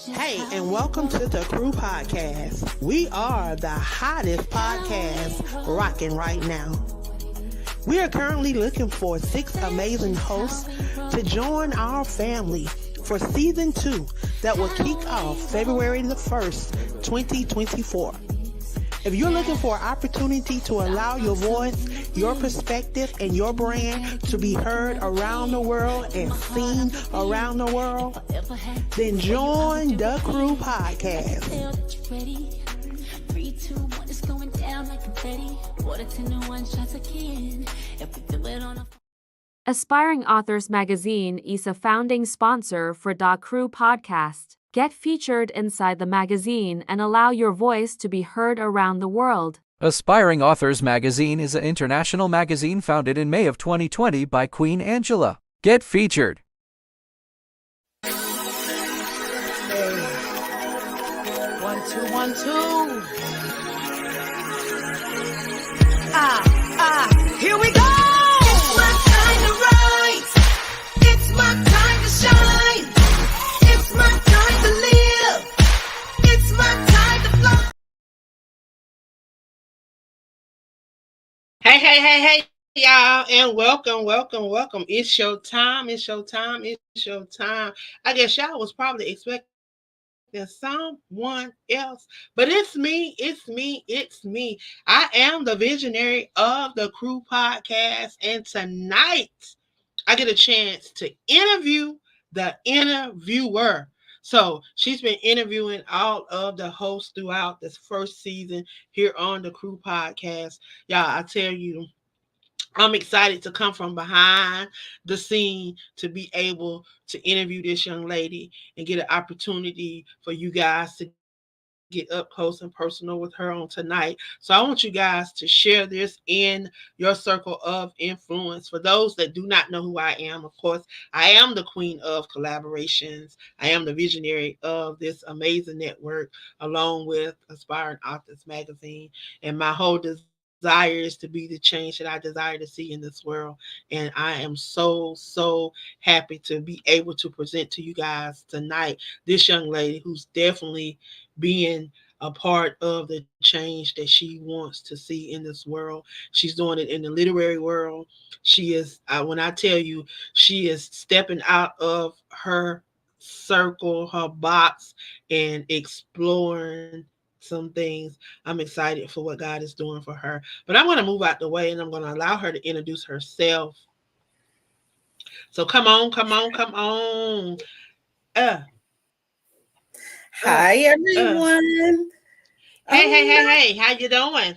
Hey, and welcome to the Crew Podcast. We are the hottest podcast rocking right now. We are currently looking for 6 amazing hosts to join our family for season 2 that will kick off February the 1st, 2024. If you're looking for an opportunity to allow your voice, your perspective, and your brand to be heard around the world and seen around the world, then join the Crew Podcast. Aspiring Authors Magazine is a founding sponsor for Da Crew Podcast. Get featured inside the magazine and allow your voice to be heard around the world. Aspiring Authors Magazine is an international magazine founded in May of 2020 by Queen Angela. Get featured. Hey. 1, 2, 1, 2. Here we go. It's my time to rise. It's my time to shine. It's my time to live. It's my time to fly. Hey, y'all, and welcome. It's your time. I guess y'all was probably expecting someone else, but it's me. I am the visionary of the Crew Podcast, and tonight I get a chance to interview the interviewer. So she's been interviewing all of the hosts throughout this first season here on the Crew Podcast. Y'all, I tell you, I'm excited to come from behind the scene to be able to interview this young lady and get an opportunity for you guys to get up close and personal with her on tonight. So I want you guys to share this in your circle of influence. For those that do not know who I am, of course, I am the queen of collaborations. I am the visionary of this amazing network, along with Aspiring Authors Magazine. And my whole desire is to be the change that I desire to see in this world. And I am so happy to be able to present to you guys tonight this young lady who's definitely being a part of the change that she wants to see in this world. She's doing it in the literary world. She is, when I tell you, she is stepping out of her circle, her box, and exploring some things. I'm excited for what God is doing for her. But I'm going to move out the way, and I'm going to allow her to introduce herself. So come on. Hi, everyone. Hey, how you doing?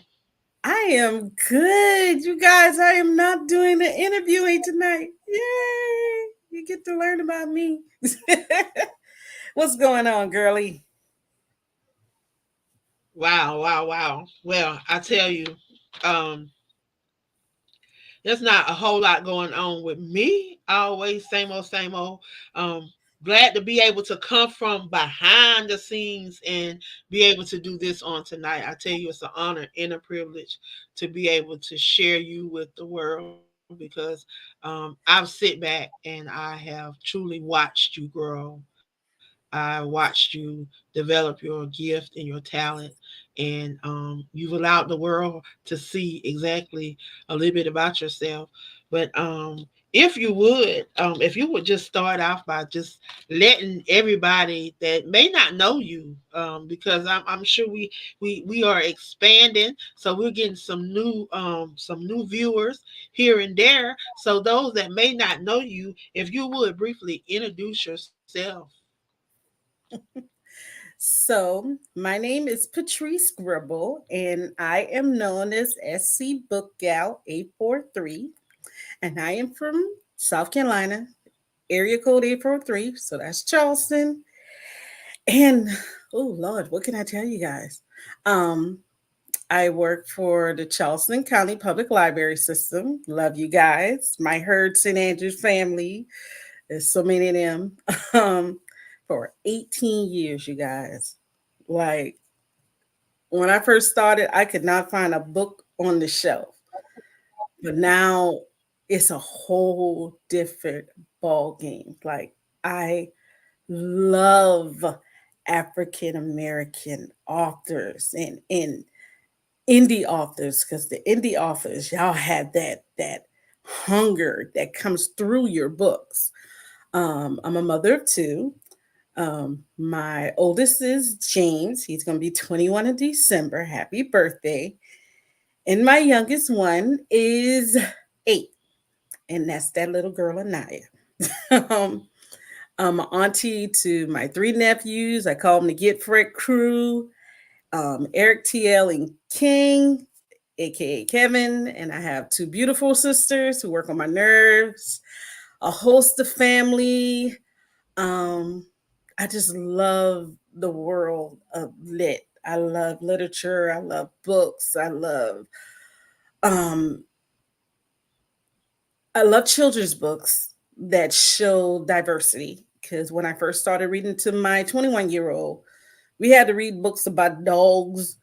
I am good. You guys, I am not doing the interviewing tonight. Yay! You get to learn about me. What's going on, girlie? Wow. Well, I tell you, there's not a whole lot going on with me. Always same old. Glad to be able to come from behind the scenes and be able to do this on tonight. I tell you, it's an honor and a privilege to be able to share you with the world, because I've sit back and I have truly watched you grow. I watched you develop your gift and your talent, and you've allowed the world to see exactly a little bit about yourself. But if you would just start off by just letting everybody that may not know you, because I'm sure we are expanding, so we're getting some new viewers here and there. So those that may not know you, if you would briefly introduce yourself. So, my name is Patrice Grimball, and I am known as SC Book Gal 843, and I am from South Carolina, area code 843. So that's Charleston. And oh Lord, what can I tell you guys? I work for the Charleston County Public Library System. Love you guys. My Herd St. Andrews family. There's so many of them. For 18 years, you guys. Like, when I first started, I could not find a book on the shelf. But now it's a whole different ball game. Like, I love African American authors and indie authors, because the indie authors, y'all have that hunger that comes through your books. I'm a mother of two. My oldest is James. He's going to be 21 in December. Happy birthday. And my youngest one is 8, and that's that little girl, Anaya. um, I'm an auntie to my 3 nephews. I call them the Get Fred crew. Eric, TL, and King, aka Kevin. And I have 2 beautiful sisters who work on my nerves, a host of family. Um, I just love the world of lit. I love literature. I love books. Um, I love children's books that show diversity. Because when I first started reading to my 21-year-old, we had to read books about dogs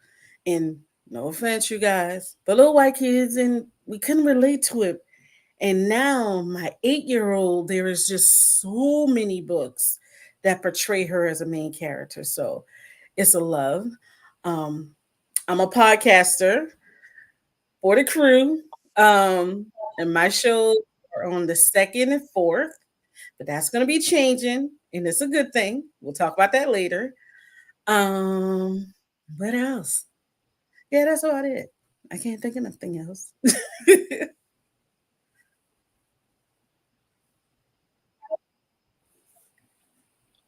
and, no offense, you guys, but little white kids, and we couldn't relate to it. And now, my 8-year-old, there is just so many books that portray her as a main character. So it's a love. Um, I'm a podcaster for the crew. Um, and my shows are on the second and fourth, but that's going to be changing, and it's a good thing. We'll talk about that later. Um, what else? Yeah, that's about it. I can't think of nothing else.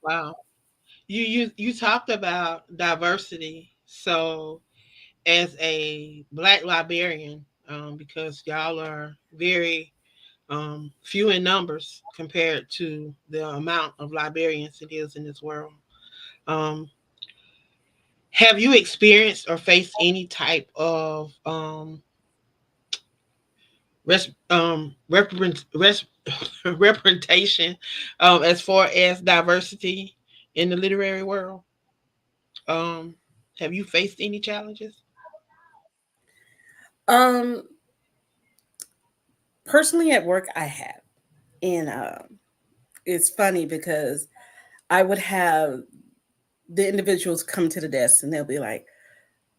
Wow. You talked about diversity. So as a black librarian, because y'all are very few in numbers compared to the amount of librarians it is in this world. Um, have you experienced or faced any type of representation as far as diversity in the literary world? Um, have you faced any challenges? um, Personally, at work, I have, and it's funny because I would have the individuals come to the desk and they'll be like,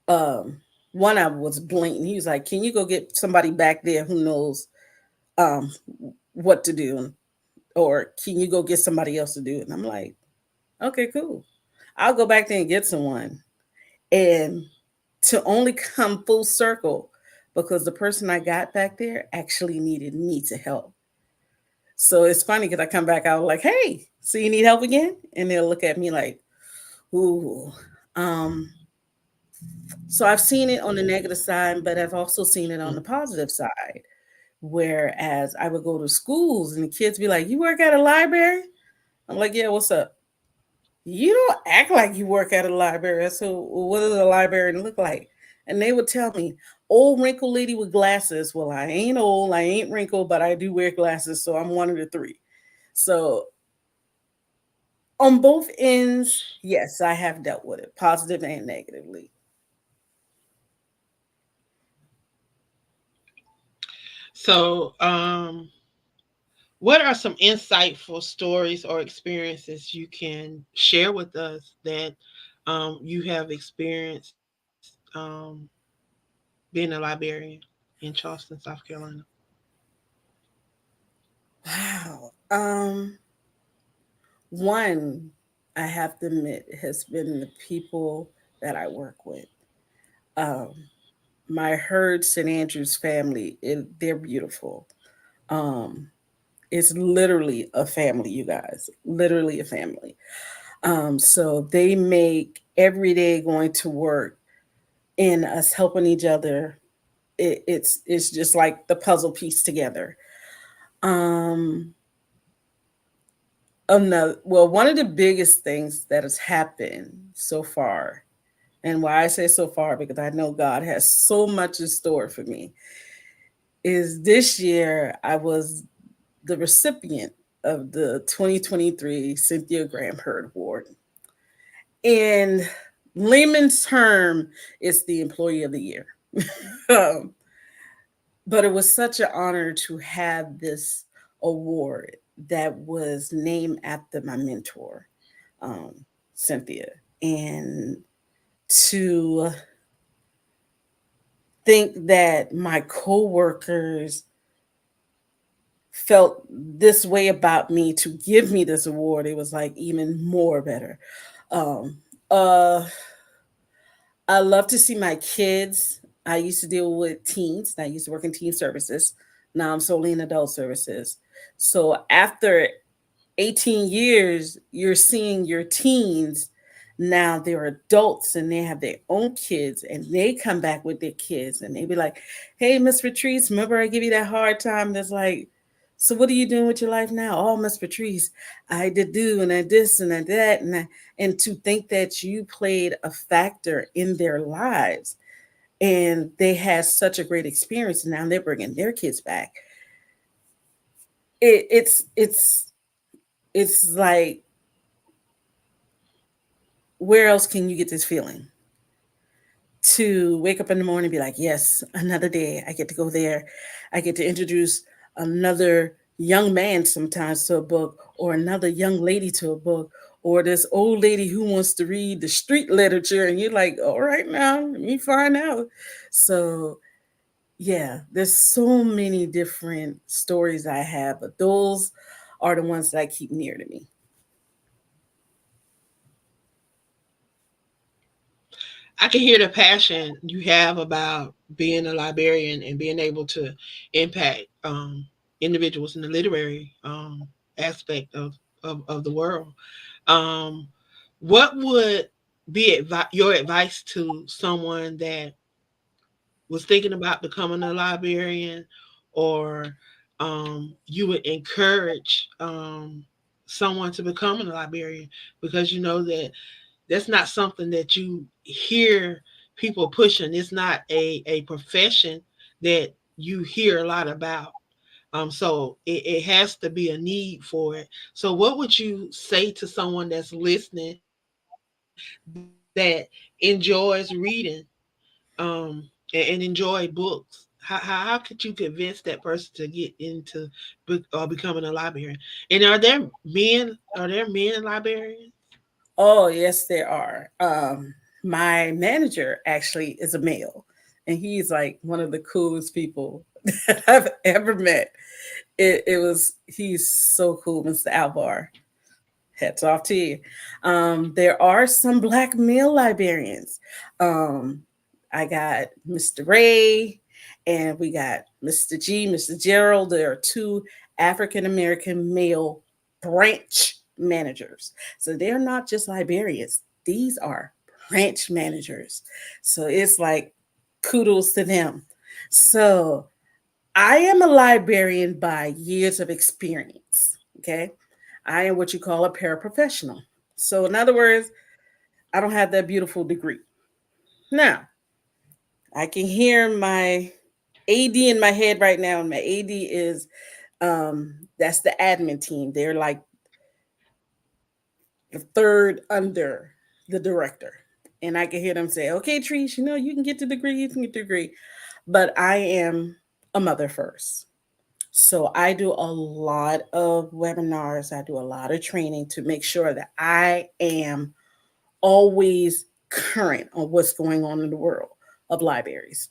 um, one of them was blatant. He was like, "Can you go get somebody back there who knows um what to do, or can you go get somebody else to do it?" And I'm like, "Okay, cool. I'll go back there and get someone." And to only come full circle because the person I got back there actually needed me to help. So it's funny because I come back out like, "Hey, so you need help again?" And they'll look at me like, "Ooh." Um, so I've seen it on the negative side, but I've also seen it on the positive side. Whereas I would go to schools and the kids be like, "You work at a library?" I'm like, "Yeah, what's up?" "You don't act like you work at a library." So what does a librarian look like? And they would tell me, "Old wrinkled lady with glasses." Well, I ain't old, I ain't wrinkled, but I do wear glasses, so I'm one of the three. So on both ends, yes, I have dealt with it, positive and negatively. So, what are some insightful stories or experiences you can share with us that you have experienced being a librarian in Charleston, South Carolina? Wow. One, I have to admit, has been the people that I work with. Um, my Herd St. Andrews family, they're beautiful. Um, it's literally a family, you guys, literally a family. So they make every day going to work and us helping each other. It's just like the puzzle piece together. Um, Another, well, one of the biggest things that has happened so far, and why I say so far because I know God has so much in store for me, is this year I was the recipient of the 2023 Cynthia Graham Hurd Award. In layman's term, it's the Employee of the Year. um, but it was such an honor to have this award that was named after my mentor. um, Cynthia. And to think that my coworkers felt this way about me to give me this award, it was like even more better. Um, uh, I love to see my kids. I used to deal with teens. I used to work in teen services. Now I'm solely in adult services. So after 18 years, you're seeing your teens now they're adults and they have their own kids and they come back with their kids and they be like, hey, Miss Patrice, remember I give you that hard time? That's like, so what are you doing with your life now? Oh, Miss Patrice, I did do and I this and I that and to think that you played a factor in their lives and they had such a great experience and now they're bringing their kids back. It's like, where else can you get this feeling? To wake up in the morning and be like, yes, another day. I get to go there. I get to introduce another young man sometimes to a book, or another young lady to a book, or this old lady who wants to read the street literature. And you're like, all right, now, let me find out. So, yeah, there's so many different stories I have, but those are the ones that I keep near to me. I can hear the passion you have about being a librarian and being able to impact individuals in the literary aspect of the world. Um, what would be your advice to someone that was thinking about becoming a librarian, or you would encourage someone to become a librarian, because you know that that's not something that you hear people pushing. It's not a profession that you hear a lot about. So it has to be a need for it. So what would you say to someone that's listening that enjoys reading um, and enjoy books? How could you convince that person to get into becoming a librarian? And are there men librarians? Oh, yes, there are. My manager actually is a male, and he's like one of the coolest people that I've ever met. He's so cool, Mr. Alvar. Hats off to you. There are some black male librarians. Um, I got Mr. Ray, and we got Mr. G, Mr. Gerald. There are two African American male branch managers. So they're not just librarians, these are branch managers. So it's like kudos to them. So I am a librarian by years of experience. Okay. I am what you call a paraprofessional. So, in other words, I don't have that beautiful degree. Now, I can hear my AD in my head right now, and my AD is that's the admin team. They're like the third under the director. And I can hear them say, okay, Trees, you know, you can get the degree, you can get the degree. But I am a mother first. So I do a lot of webinars, I do a lot of training to make sure that I am always current on what's going on in the world of libraries.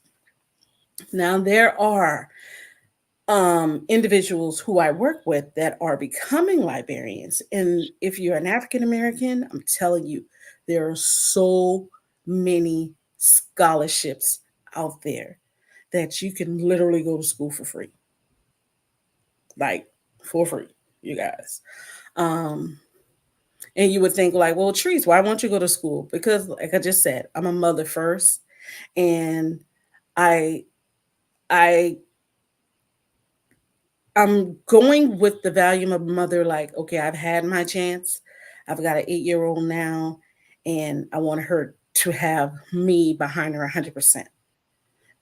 Now, there are individuals who I work with that are becoming librarians. And if you're an African American, I'm telling you, there are so many scholarships out there that you can literally go to school for free, like for free, you guys. Um, and you would think like, well, Trees, why won't you go to school? Because, like I just said, I'm a mother first, and I I I'm going with the value of a mother. Like, okay, I've had my chance. I've got an 8-year old now, and I want her to have me behind her 100%.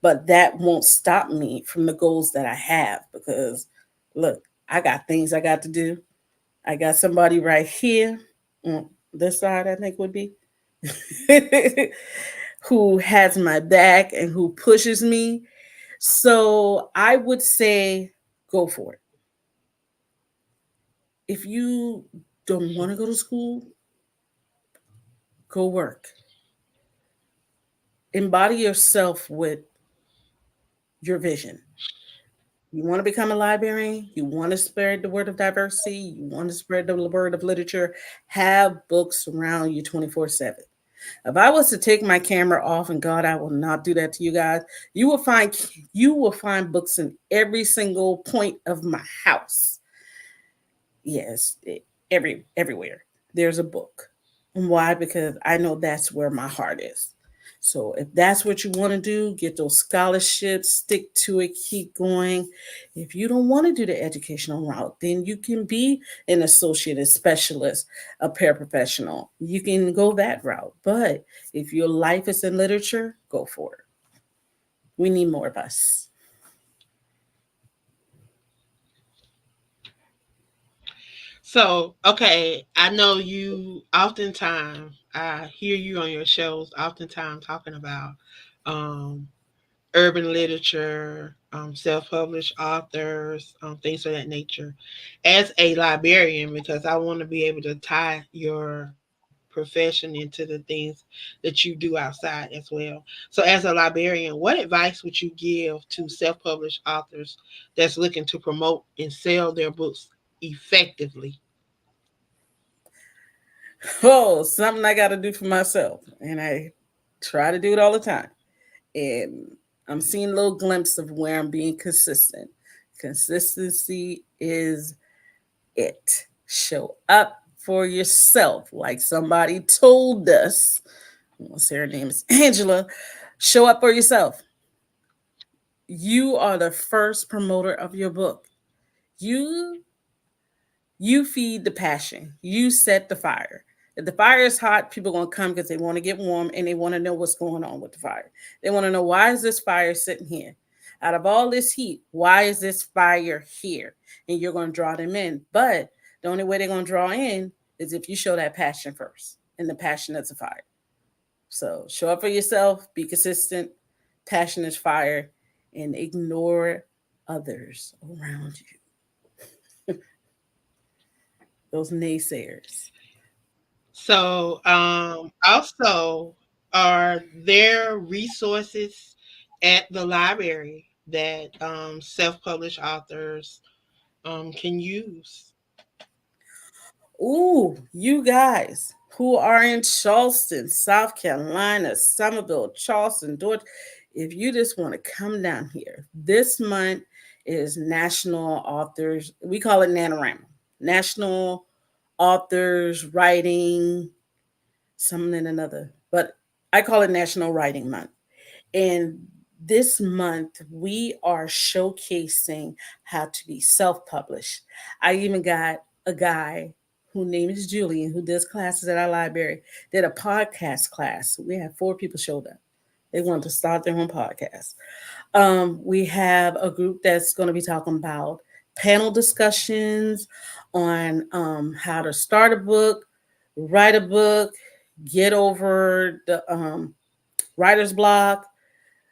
But that won't stop me from the goals that I have because, look, I got things I got to do. I got somebody right here on this side, I think would be, who has my back and who pushes me. So I would say go for it. If you don't want to go to school, Go work. Embody yourself with your vision. You want to become a librarian, you want to spread the word of diversity, you want to spread the word of literature, have books around you 24/7. If I was to take my camera off, and God, I will not do that to you guys, you will find you will find books in every single point of my house. Yes, everywhere. There's a book. And why? Because I know that's where my heart is. So if that's what you want to do, get those scholarships, stick to it, keep going. If you don't want to do the educational route, then you can be an associate, a specialist, a paraprofessional. You can go that route. But if your life is in literature, go for it. We need more of us. So, okay, I know you oftentimes, I hear you on your shows oftentimes talking about um, urban literature, self published authors, things of that nature. As a librarian, because I want to be able to tie your profession into the things that you do outside as well. So, as a librarian, what advice would you give to self published authors that's looking to promote and sell their books effectively? Oh, something I got to do for myself. And I try to do it all the time. And I'm seeing a little glimpse of where I'm being consistent. Consistency is it. Show up for yourself, like somebody told us. I want to say her name is Angela. Show up for yourself. You are the first promoter of your book. You you feed the passion. You set the fire. If the fire is hot, people are gonna come because they want to get warm and they want to know what's going on with the fire. They want to know, why is this fire sitting here? Out of all this heat, why is this fire here? And you're gonna draw them in. But the only way they're gonna draw in is if you show that passion first. And the passion is a fire. So show up for yourself, be consistent, passion is fire, and ignore others around you. Those naysayers. So, also, are there resources at the library that self-published authors can use? Ooh, you guys who are in Charleston, South Carolina, Somerville, Charleston, Georgia, if you just want to come down here, this month is National Authors, we call it NaNoWriMo, National Authors Writing, something and another, but I call it National Writing Month. And this month, we are showcasing how to be self published. I even got a guy whose name is Julian, who does classes at our library, did a podcast class. We had 4 people showed up. They wanted to start their own podcast. We have a group that's going to be talking about panel discussions on how to start a book, write a book, get over the writer's block,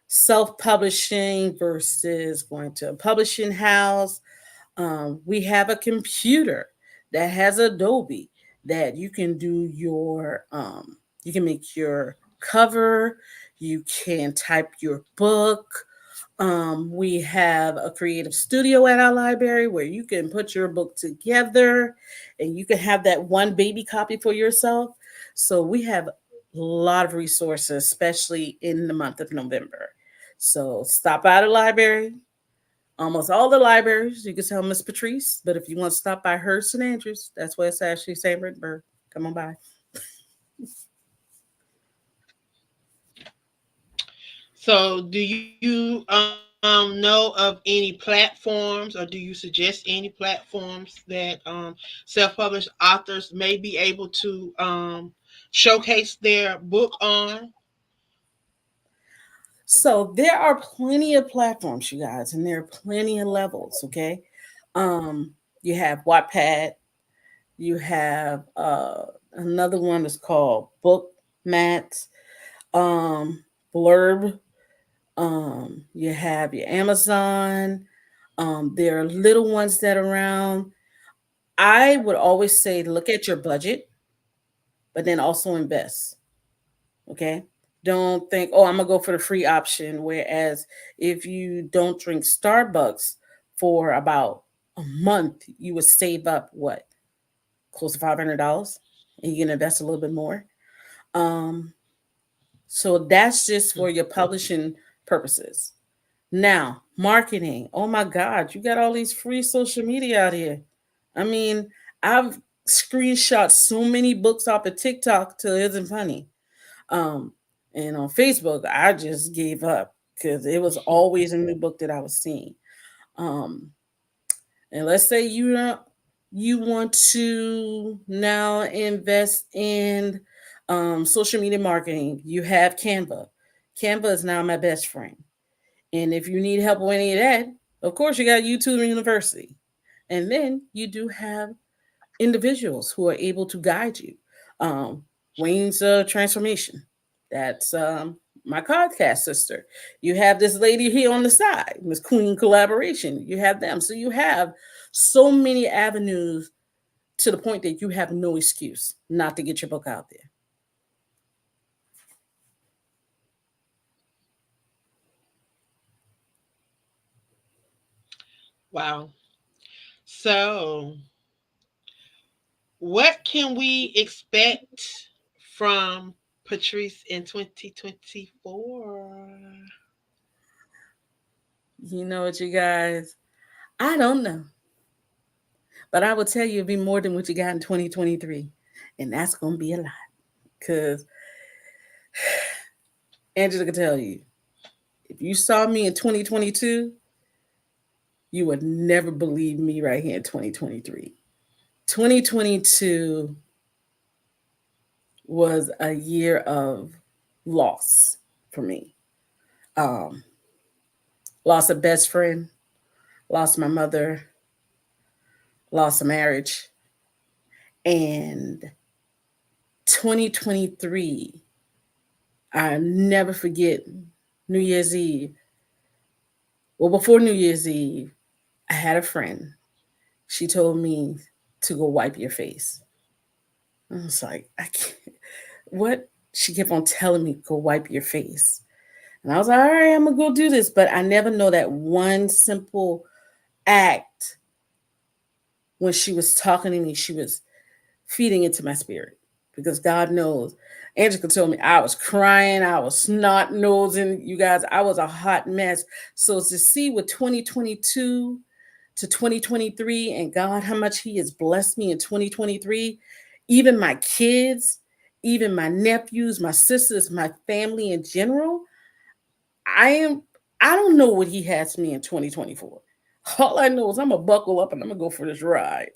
self-publishing versus going to a publishing house. We have a computer that has Adobe that you can do your you can make your cover, you can type your book. We have a creative studio at our library where you can put your book together and you can have that one baby copy for yourself. So we have a lot of resources, especially in the month of November. So stop by the library. Almost all the libraries, you can tell Miss Patrice. But if you want to stop by her St. Andrews, that's where it's actually St. Rittenberg. Come on by. So, do you know of any platforms, or do you suggest any platforms that self-published authors may be able to showcase their book on? So there are plenty of platforms, you guys, and there are plenty of levels. Okay, you have Wattpad, you have another one that's called Book Mat, Blurb. You have your Amazon. There are little ones that are around. I would always say look at your budget, but then also invest. Okay. Don't think, oh, I'm going to go for the free option. Whereas if you don't drink Starbucks for about a month, you would save up what? Close to $500, and you can invest a little bit more. Um, so that's just for your publishing purposes. Now, marketing. Oh my God, you got all these free social media out here. I mean, I've screenshot so many books off of TikTok till it isn't funny. Um, and on Facebook, I just gave up because it was always a new book that I was seeing. Um, and let's say you want to now invest in social media marketing. You have Canva. Canva is now my best friend. And if you need help with any of that, of course you got YouTube University. And then you do have individuals who are able to guide you. Um, Wayne's Transformation. That's my podcast sister. You have this lady here on the side, Miss Queen Collaboration. You have them. So you have so many avenues to the point that you have no excuse not to get your book out there. Wow. So, what can we expect from Patrice in 2024? You know what, you guys? I don't know. But I will tell you, it'll be more than what you got in 2023. And that's going to be a lot. Because Angela can tell you, if you saw me in 2022, you would never believe me right here in 2023. 2022 was a year of loss for me. Um, Lost a best friend, lost my mother, lost a marriage. And 2023, I never forget New Year's Eve. Well, before New Year's Eve, I had a friend. She told me to go wipe your face. I was like, I can't. What? She kept on telling me, go wipe your face. And I was like, all right, I'm going to go do this. But I never know that one simple act when she was talking to me, she was feeding into my spirit. Because God knows, Angela told me I was crying, I was snot nosing. You guys, I was a hot mess. So to see with 2022 to 2023 and God, how much He has blessed me in 2023, even my kids, even my nephews, my sisters, my family in general, I am, I don't know what He has me in 2024. All I know is I'm going to buckle up and I'm going to go for this ride.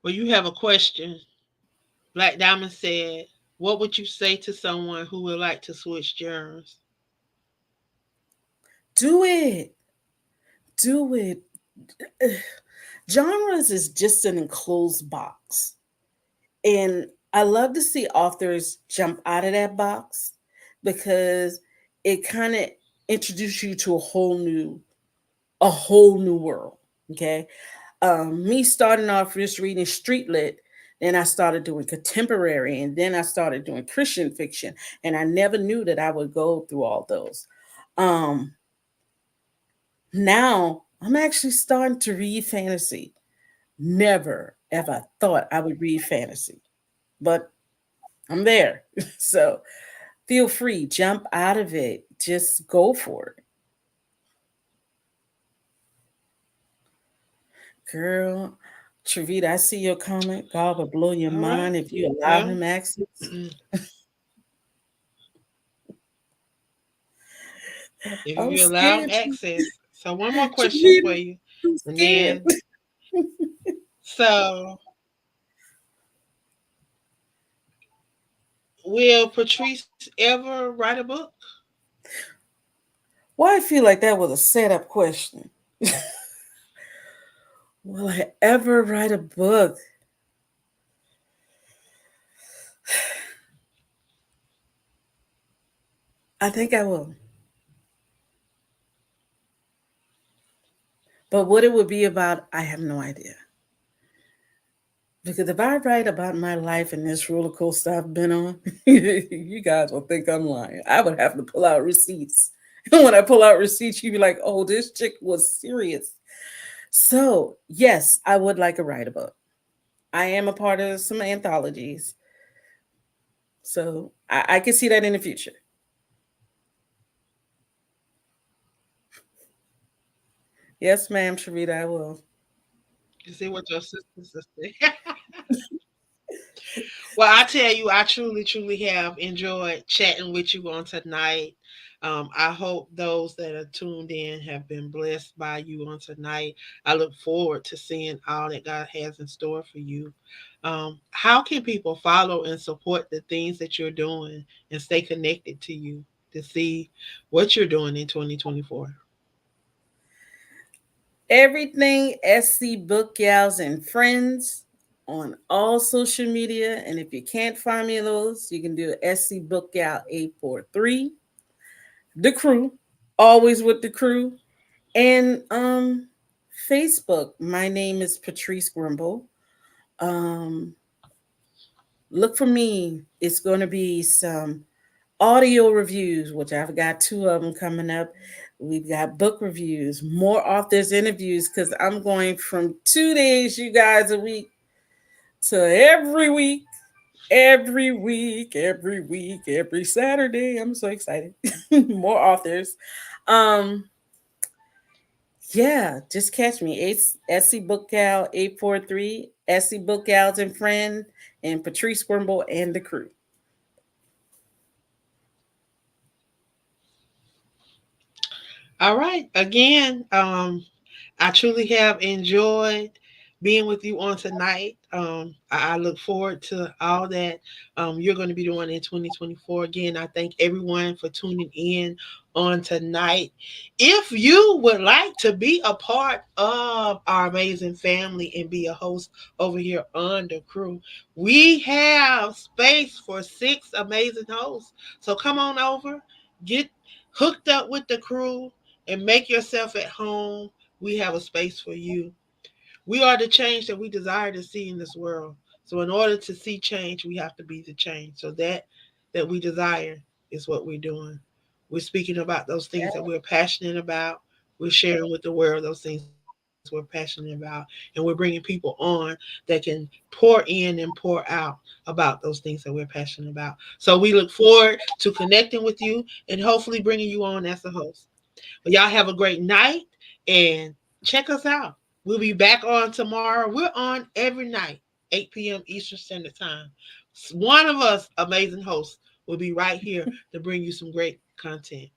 Well, you have a question. Black Diamond said, what would you say to someone who would like to switch genres? Do it. Do it. Genres is just an enclosed box. And I love to see authors jump out of that box because it kind of introduces you to a whole new world. Okay. Me starting off just reading street lit, then I started doing contemporary, and then I started doing Christian fiction. And I never knew that I would go through all those. Um, Now I'm actually starting to read fantasy. Never ever thought I would read fantasy, but I'm there. So feel free, jump out of it, just go for it. Girl, Travita, I see your comment. God will blow your All right. mind if you allow Well, him access. if I'm you allow scared. access. So, one more question for Travita, you. I'm And scared. then, so will Patrice ever write a book? Why I feel like that was a setup question. Will I ever write a book? I think I will. But what it would be about, I have no idea. Because if I write about my life and this roller coaster I've been on, you guys will think I'm lying. I would have to pull out receipts. And when I pull out receipts, you'd be like, oh, this chick was serious. So, yes, I would like a write a book. I am a part of some anthologies. So I can see that in the future. Yes, ma'am, Sharita, I will. You see what your sisters say. Well, I tell you, I truly, truly have enjoyed chatting with you on tonight. I hope those that are tuned in have been blessed by you on tonight. I look forward to seeing all that God has in store for you. How can people follow and support the things that you're doing and stay connected to you to see what you're doing in 2024? Everything SC Book Gals and Friends on all social media. And if you can't find me those, you can do SC Book Gal 843. The crew, always with the crew. And Facebook. My name is Patrice Grimball. Um, look for me. It's going to be some audio reviews, which I've got two of them coming up. We've got book reviews, more authors interviews, because I'm going from 2 days, you guys, a week to every week, every week, every week, every Saturday. I'm so excited. More authors. Um, yeah, just catch me. It's SC Book Gal 843, SC Book Gals and Friend, and Patrice Grimble and the crew. All right. Again, I truly have enjoyed being with you on tonight. I look forward to all that you're going to be doing in 2024. Again, I thank everyone for tuning in on tonight. If you would like to be a part of our amazing family and be a host over here on the crew, we have space for 6 amazing hosts. So come on over, get hooked up with the crew, and make yourself at home. We have a space for you. We are the change that we desire to see in this world. So in order to see change, we have to be the change. So that we desire is what we're doing. We're speaking about those things that we're passionate about. We're sharing with the world those things we're passionate about. And we're bringing people on that can pour in and pour out about those things that we're passionate about. So we look forward to connecting with you and hopefully bringing you on as a host. But y'all have a great night and check us out. We'll be back on tomorrow. We're on every night, 8 p.m. Eastern Standard Time. One of us, amazing hosts, will be right here to bring you some great content.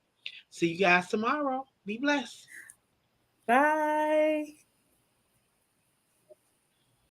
See you guys tomorrow. Be blessed. Bye.